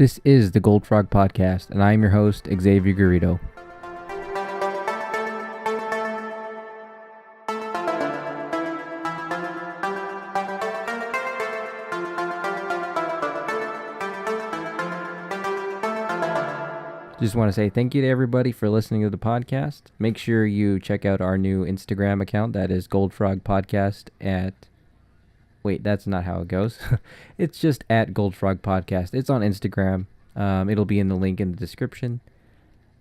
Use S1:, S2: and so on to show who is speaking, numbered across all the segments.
S1: This is the Gold Frog Podcast, and I am your host, Xavier Garrido. Just want to say thank you to everybody for listening to the podcast. Make sure you check out our new Instagram account. That is Gold Frog Podcast at... Wait, that's not how it goes. It's just at Gold Frog Podcast. It's on Instagram. It'll be in the link in the description.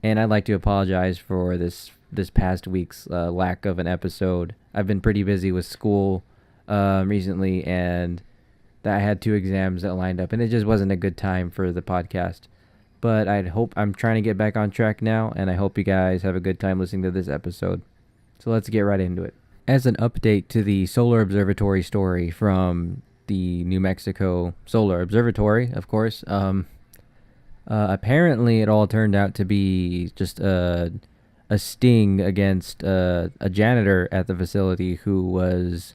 S1: And I'd like to apologize for this past week's lack of an episode. I've been pretty busy with school recently, and I had 2 exams that lined up, and it just wasn't a good time for the podcast. But I'm trying to get back on track now, and I hope you guys have a good time listening to this episode. So let's get right into it. As an update to the Solar Observatory story from the New Mexico Solar Observatory, of course, apparently it all turned out to be just a sting against a janitor at the facility who was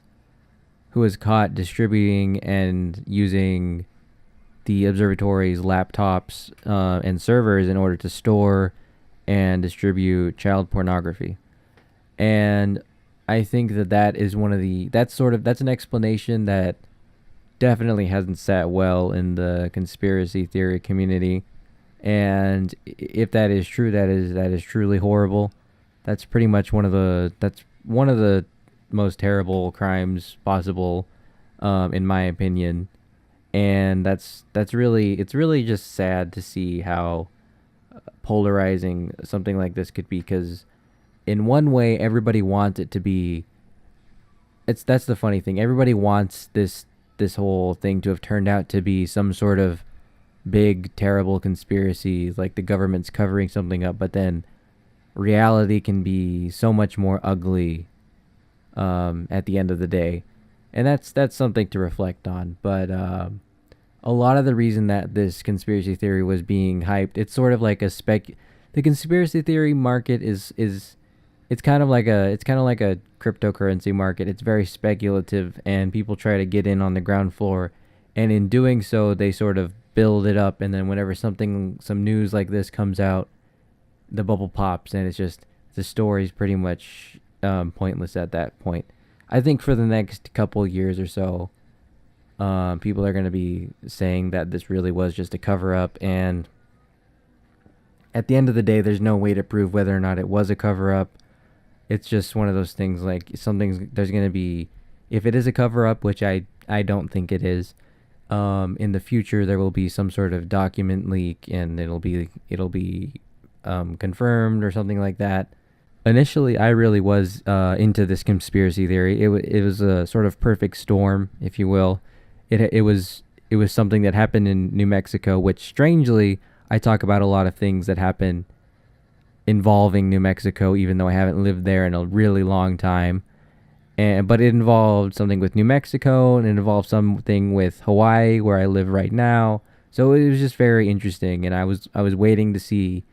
S1: caught distributing and using the observatory's laptops and servers in order to store and distribute child pornography. And I think that is that's an explanation that definitely hasn't sat well in the conspiracy theory community. And if that is true, that is truly horrible. That's pretty much one of the most terrible crimes possible, in my opinion. And it's really just sad to see how polarizing something like this could be, because in one way everybody wants it to be, that's the funny thing, everybody wants this whole thing to have turned out to be some sort of big terrible conspiracy, like the government's covering something up, but then reality can be so much more ugly at the end of the day. And that's something to reflect on. But a lot of the reason that this conspiracy theory was being hyped, it's sort of like the conspiracy theory market is it's kind of like a cryptocurrency market. It's very speculative, and people try to get in on the ground floor, and in doing so they sort of build it up, and then whenever some news like this comes out, the bubble pops, and it's just, the story's pretty much pointless at that point. I think for the next couple years or so, people are going to be saying that this really was just a cover-up, and at the end of the day, there's no way to prove whether or not it was a cover-up. It's just one of those things, like, there's going to be, if it is a cover-up, which I don't think it is, in the future there will be some sort of document leak, and it'll be confirmed or something like that. Initially, I really was into this conspiracy theory. It was a sort of perfect storm, if you will. It was something that happened in New Mexico, which strangely, I talk about a lot of things that happen involving New Mexico, even though I haven't lived there in a really long time. But it involved something with New Mexico, and it involved something with Hawaii, where I live right now. So it was just very interesting, and I was waiting to see.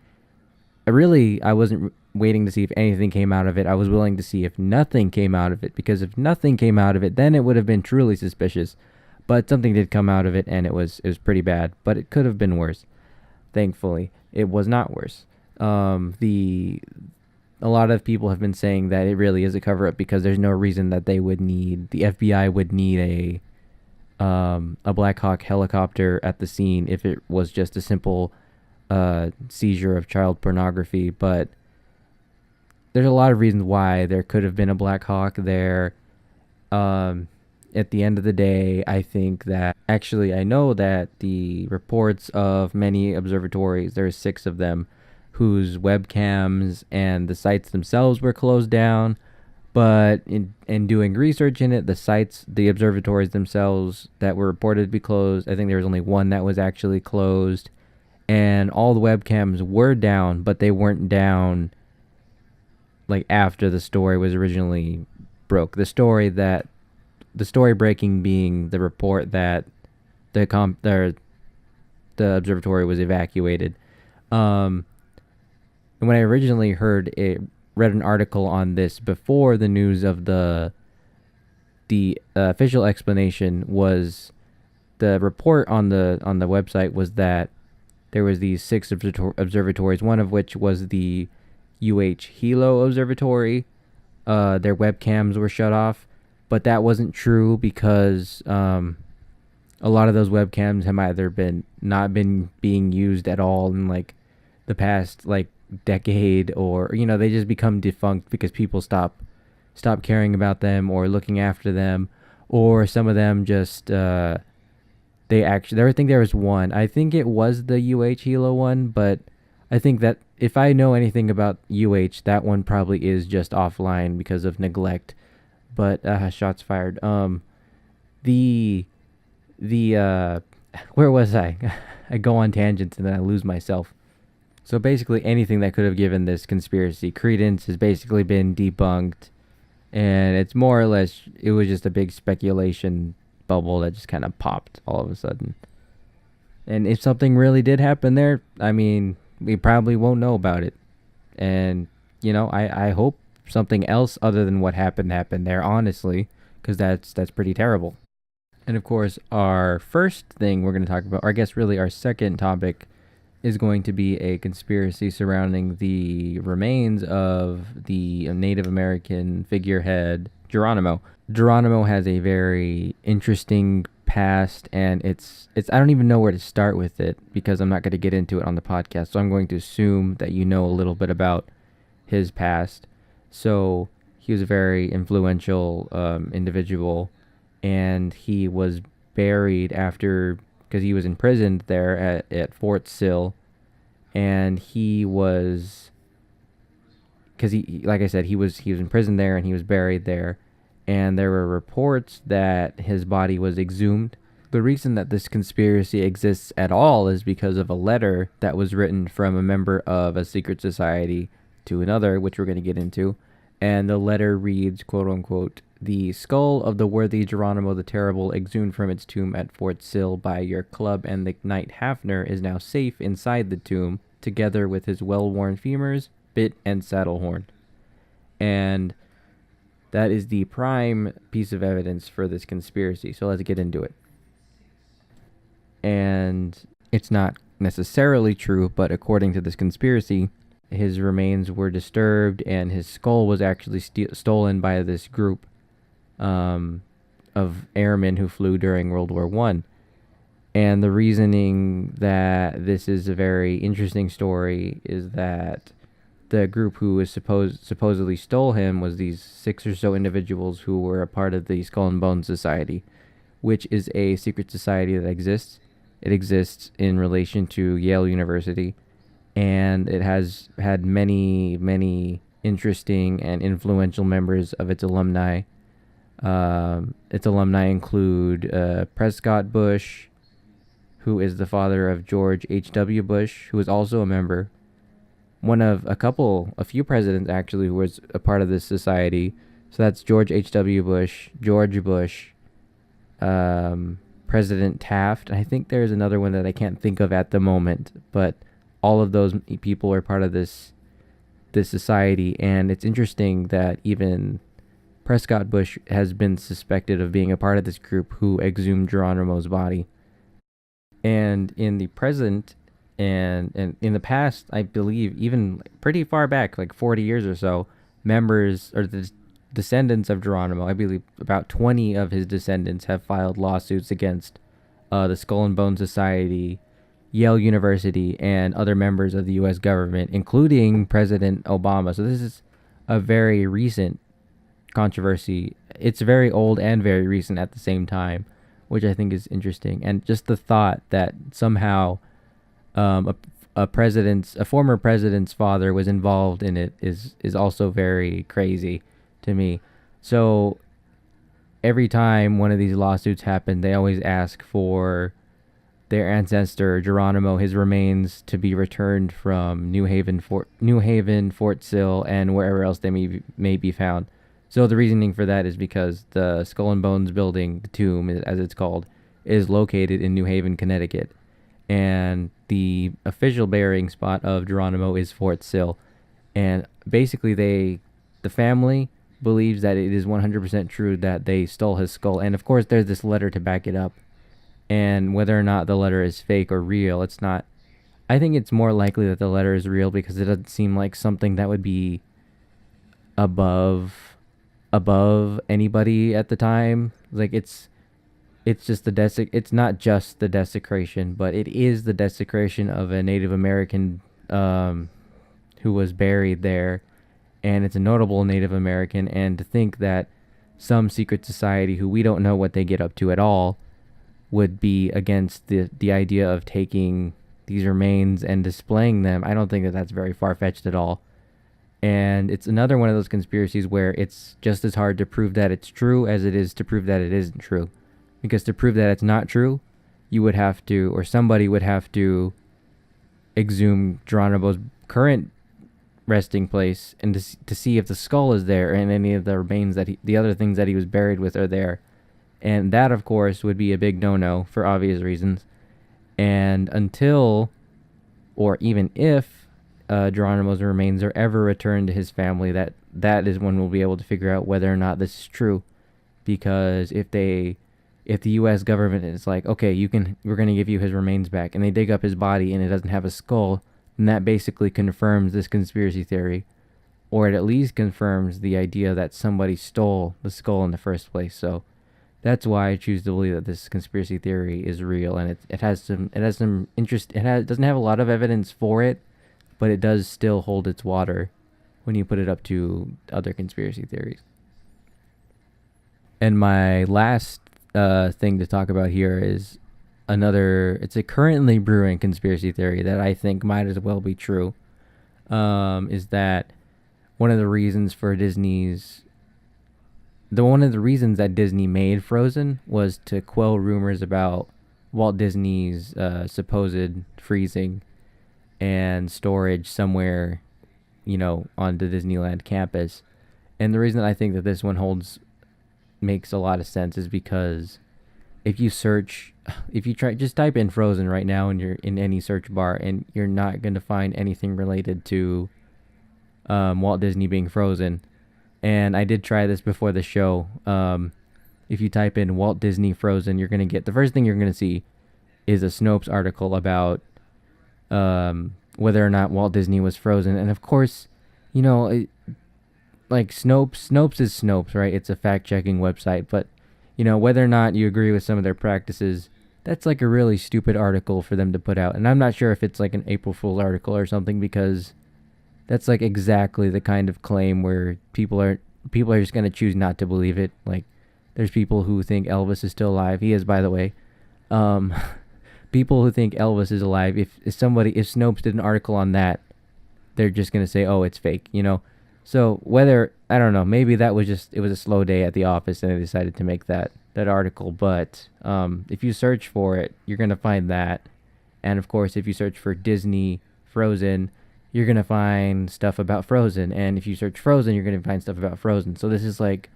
S1: I wasn't waiting to see if anything came out of it. I was willing to see if nothing came out of it, because if nothing came out of it, then it would have been truly suspicious. But something did come out of it, and it was pretty bad. But it could have been worse. Thankfully, it was not worse. A lot of people have been saying that it really is a cover-up, because there's no reason that the FBI would need a Black Hawk helicopter at the scene if it was just a simple seizure of child pornography. But there's a lot of reasons why there could have been a Black Hawk there. At the end of the day, I think that, actually, I know that the reports of many observatories, there's 6 of them, whose webcams and the sites themselves were closed down. But in doing research in it, the observatories themselves that were reported to be closed, I think there was only one that was actually closed. And all the webcams were down, but they weren't down like after the story was originally broke. The story breaking being the report that the observatory was evacuated. And when I originally read an article on this before the news of the official explanation, was the report on the website was that there was these six observatories, one of which was the Hilo Observatory. Their webcams were shut off, but that wasn't true because a lot of those webcams have either been not been being used at all in like the past like decade, or they just become defunct because people stop caring about them or looking after them, or some of them just I think there was one. I think it was the Hilo one, but I think that if I know anything about that one probably is just offline because of neglect. But shots fired. The the where was I? I go on tangents and then I lose myself. So basically, anything that could have given this conspiracy credence has basically been debunked, and it's more or less it was just a big speculation bubble that just kind of popped all of a sudden. And if something really did happen there, I mean, we probably won't know about it. And I hope something else other than what happened there, honestly, because that's pretty terrible. And of course, our first thing we're going to talk about, or I guess really our second topic, is going to be a conspiracy surrounding the remains of the Native American figurehead Geronimo. Geronimo has a very interesting past, and it's I don't even know where to start with it because I'm not going to get into it on the podcast. So I'm going to assume that you know a little bit about his past. So he was a very influential individual, and he was buried after because he was imprisoned there at Fort Sill, and he was because he like I said he was imprisoned there and he was buried there, and there were reports that his body was exhumed. The reason that this conspiracy exists at all is because of a letter that was written from a member of a secret society to another, which we're going to get into. And the letter reads, quote unquote, "The skull of the worthy Geronimo the Terrible, exhumed from its tomb at Fort Sill by your club and the knight Hafner, is now safe inside the tomb, together with his well-worn femurs, bit, and saddle horn." And that is the prime piece of evidence for this conspiracy. So let's get into it. And it's not necessarily true, but according to this conspiracy, his remains were disturbed and his skull was actually stolen by this group of airmen who flew during World War I. And the reasoning that this is a very interesting story is that the group who was supposedly stole him was these 6 or so individuals who were a part of the Skull and Bones Society, which is a secret society that exists. It exists in relation to Yale University, and it has had many, many interesting and influential members of its alumni. Its alumni include Prescott Bush, who is the father of George H.W. Bush, who is also a member. One of a few presidents actually who was a part of this society. So that's George H.W. Bush, George Bush, President Taft. I think there's another one that I can't think of at the moment, but all of those people are part of this society. And it's interesting that even Prescott Bush has been suspected of being a part of this group who exhumed Geronimo's body. And in the present and in the past, I believe even pretty far back, like 40 years or so, members or the descendants of Geronimo, I believe about 20 of his descendants have filed lawsuits against the Skull and Bones Society, Yale University, and other members of the U.S. government, including President Obama. So this is a very recent controversy. It's very old and very recent at the same time, which I think is interesting. And just the thought that somehow a former president's father was involved in it is also very crazy to me. So every time one of these lawsuits happen, they always ask for their ancestor Geronimo, his remains, to be returned from New Haven, Fort Sill, and wherever else they may be found. So the reasoning for that is because the Skull and Bones building, the tomb, as it's called, is located in New Haven, Connecticut. And the official burying spot of Geronimo is Fort Sill. And basically the family believes that it is 100% true that they stole his skull. And of course there's this letter to back it up. And whether or not the letter is fake or real, it's not I think it's more likely that the letter is real because it doesn't seem like something that would be above anybody at the time. Like it's just it's not just the desecration, but it is the desecration of a Native American um, who was buried there, and it's a notable Native American. And to think that some secret society who we don't know what they get up to at all would be against the idea of taking these remains and displaying them, I don't think that that's very far fetched at all. And it's another one of those conspiracies where it's just as hard to prove that it's true as it is to prove that it isn't true. Because to prove that it's not true, you would have to, or somebody would have to, exhume Geronimo's current resting place and to see if the skull is there and any of the remains the other things that he was buried with are there. And that, of course, would be a big no-no for obvious reasons. And until, or even if, Geronimo's remains are ever returned to his family, that is when we'll be able to figure out whether or not this is true. Because if the U.S. government is like, okay, we're going to give you his remains back, and they dig up his body and it doesn't have a skull, then that basically confirms this conspiracy theory, or it at least confirms the idea that somebody stole the skull in the first place. So that's why I choose to believe that this conspiracy theory is real, and it has some interest. It doesn't have a lot of evidence for it, but it does still hold its water when you put it up to other conspiracy theories. And my last thing to talk about here is it's a currently brewing conspiracy theory that I think might as well be true. Is that one of the reasons for one of the reasons that Disney made Frozen was to quell rumors about Walt Disney's supposed freezing and storage somewhere, on the Disneyland campus. And the reason that I think that this one makes a lot of sense is because if you try, just type in Frozen right now and you're in any search bar, and you're not going to find anything related to Walt Disney being frozen. And I did try this before the show. If you type in Walt Disney Frozen, you're going to get, the first thing you're going to see is a Snopes article about whether or not Walt Disney was frozen. And of course, like Snopes is Snopes, right? It's a fact-checking website. But, whether or not you agree with some of their practices, that's like a really stupid article for them to put out. And I'm not sure if it's like an April Fool's article or something, because that's like exactly the kind of claim where people are just going to choose not to believe it. Like, there's people who think Elvis is still alive. He is, by the way. People who think Elvis is alive, if Snopes did an article on that, they're just going to say, oh, it's fake, So I don't know, maybe it was a slow day at the office and they decided to make that article. But if you search for it, you're going to find that. And of course, if you search for Disney Frozen, you're going to find stuff about Frozen. And if you search Frozen, you're going to find stuff about Frozen. So this is like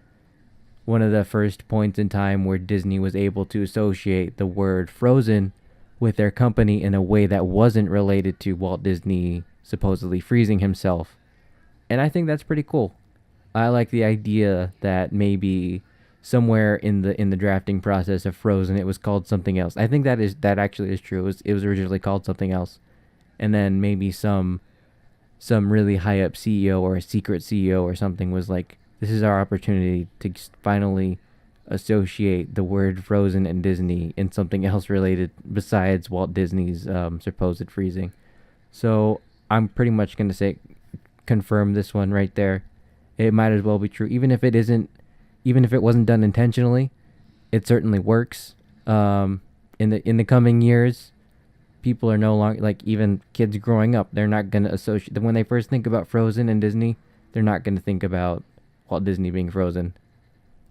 S1: one of the first points in time where Disney was able to associate the word Frozen with their company in a way that wasn't related to Walt Disney supposedly freezing himself. And I think that's pretty cool. I like the idea that maybe somewhere in the drafting process of Frozen, it was called something else. I think that actually is true. It was originally called something else, and then maybe some really high up CEO or a secret CEO or something was like, "This is our opportunity to finally associate the word Frozen and Disney in something else related besides Walt Disney's supposed freezing." So I'm pretty much gonna say confirm this one right there. It might as well be true, even if it wasn't done intentionally. It certainly works. In the coming years, people are no longer, like, even kids growing up, they're not gonna associate, when they first think about Frozen and Disney, they're not gonna think about Walt Disney being frozen.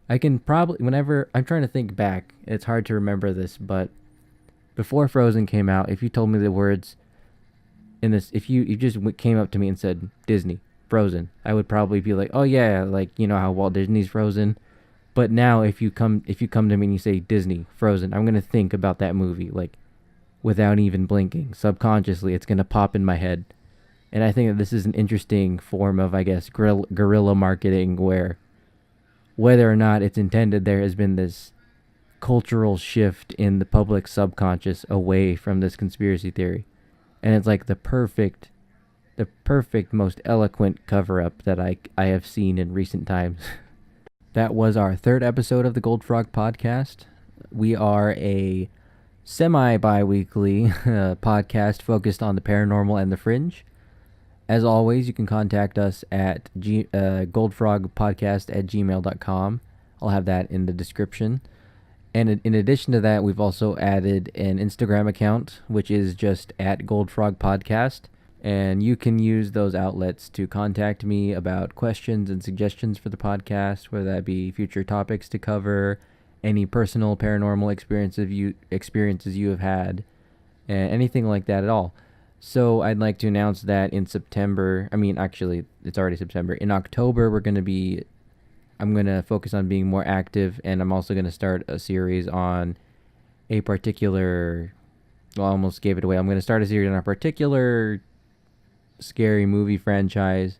S1: I can probably, whenever I'm trying to think back, it's hard to remember this, but before Frozen came out, if you told me the words in this, if you just came up to me and said Disney Frozen, I would probably be like, oh yeah, like, how Walt Disney's Frozen. But now if you come to me and you say Disney Frozen, I'm gonna think about that movie, like, without even blinking. Subconsciously, it's gonna pop in my head. And I think that this is an interesting form of, I guess, guerrilla marketing, where whether or not it's intended, there has been this cultural shift in the public subconscious away from this conspiracy theory. and it's like the perfect, most eloquent cover up that I have seen in recent times. That was our third episode of the Gold Frog podcast. We are a semi bi weekly podcast focused on the paranormal and the fringe. As always, you can contact us at goldfrogpodcast@gmail.com. I'll have that in the description. And in addition to that, we've also added an Instagram account, which is just at Goldfrog Podcast. And you can use those outlets to contact me about questions and suggestions for the podcast, whether that be future topics to cover, any personal paranormal experiences you have had, and anything like that at all. So I'd like to announce that in September, actually, it's already September. In October, I'm going to focus on being more active, and I'm also going to start a series on a particular, well, I almost gave it away. I'm going to start a series on a particular scary movie franchise,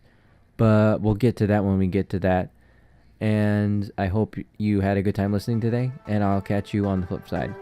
S1: but we'll get to that when we get to that. And I hope you had a good time listening today, and I'll catch you on the flip side.